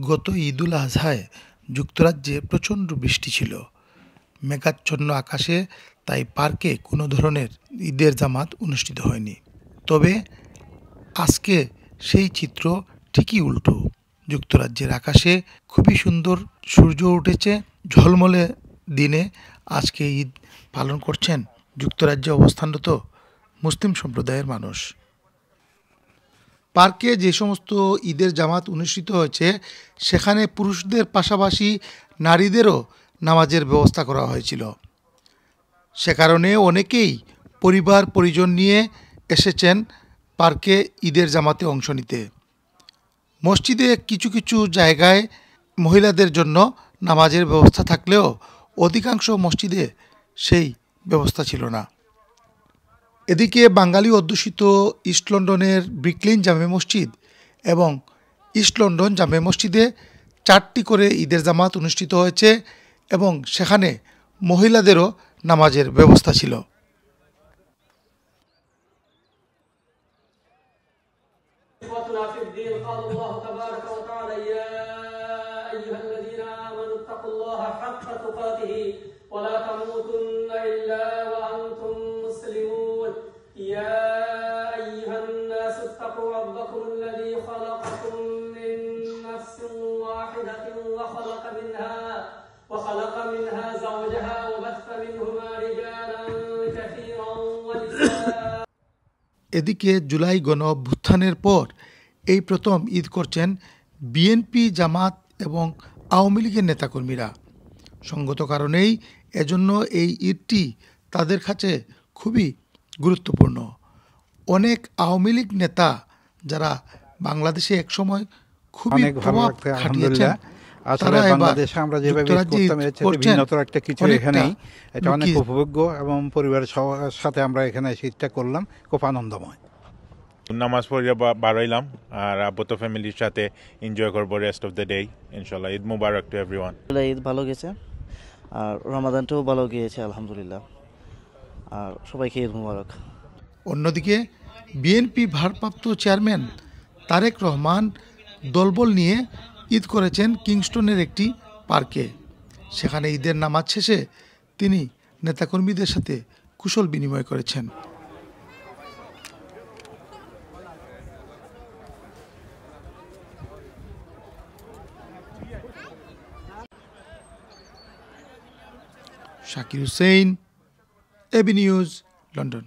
গত ঈদুল আজহায় যুক্তরাজ্যে প্রচণ্ড বৃষ্টি ছিল। মেঘাচ্ছন্ন আকাশে তাই পার্কে কোনো ধরনের ঈদের জামাত অনুষ্ঠিত হয়নি। তবে আজকে সেই চিত্র ঠিকই উল্টো। যুক্তরাজ্যের আকাশে খুবই সুন্দর সূর্য উঠেছে। ঝলমলে দিনে আজকে ঈদ পালন করছেন যুক্তরাজ্যে অবস্থানরত মুসলিম সম্প্রদায়ের মানুষ। পার্কে যে সমস্ত ঈদের জামাত অনুষ্ঠিত হয়েছে সেখানে পুরুষদের পাশাপাশি নারীদেরও নামাজের ব্যবস্থা করা হয়েছিল। সে কারণে অনেকেই পরিবার পরিজন নিয়ে এসেছেন পার্কে ঈদের জামাতে অংশ নিতে। মসজিদে কিছু কিছু জায়গায় মহিলাদের জন্য নামাজের ব্যবস্থা থাকলেও অধিকাংশ মসজিদে সেই ব্যবস্থা ছিল না। এদিকে বাঙালি অধ্যুষিত ইস্ট লন্ডনের ব্রিকলিন জামে মসজিদ এবং ইস্ট লন্ডন জামে মসজিদে 4টি করে ঈদের জামাত অনুষ্ঠিত হয়েছে এবং সেখানে মহিলাদেরও নামাজের ব্যবস্থা ছিল। وخلق منها زوجها وبث منهما رجالا كثيرا ونساء। এদিকে জুলাই গণ অভ্যুত্থানের পর এই প্রথম ঈদ করছেন বিএনপি, জামাত এবং আওয়ামী লীগের নেতাকর্মীরা। সঙ্গত কারণেই এজন্য এই ঈদটি তাদের কাছে খুবই গুরুত্বপূর্ণ। অনেক আওয়ামী লীগ নেতা যারা বাংলাদেশে একসময় খুবই প্রভাব খাটিয়েছেন, আসলে বাংলাদেশে আমরা যেভাবে করতাম এর চেয়ে ভিন্নতর একটা কিছু এখানেই, এটা অনেক উপভোগ্য এবং পরিবারের সাথে আমরা এখানে শীতটা করলাম, খুব আনন্দময়। নামাজ পড়ে বাড়াইলাম আর আব্বু তো ফ্যামিলির সাথে এনজয় করবো রেস্ট অফ দ্য ডে ইনশাআল্লাহ। ঈদ মুবারক টু এভরিওয়ান। ঈদ ভালো গেছে আর রমাদানটাও ভালো গিয়েছে আলহামদুলিল্লাহ, আর সবাইকে ঈদ মুবারক। অন্যদিকে বিএনপি ভারপ্রাপ্ত চেয়ারম্যান তারেক রহমান দলবল নিয়ে ঈদ করেছেন কিংস্টনের একটি পার্কে। সেখানে ঈদের নামাজ শেষে তিনি নেতাকর্মীদের সাথে কুশল বিনিময় করেছেন। Shakir Hussain, AB news, London.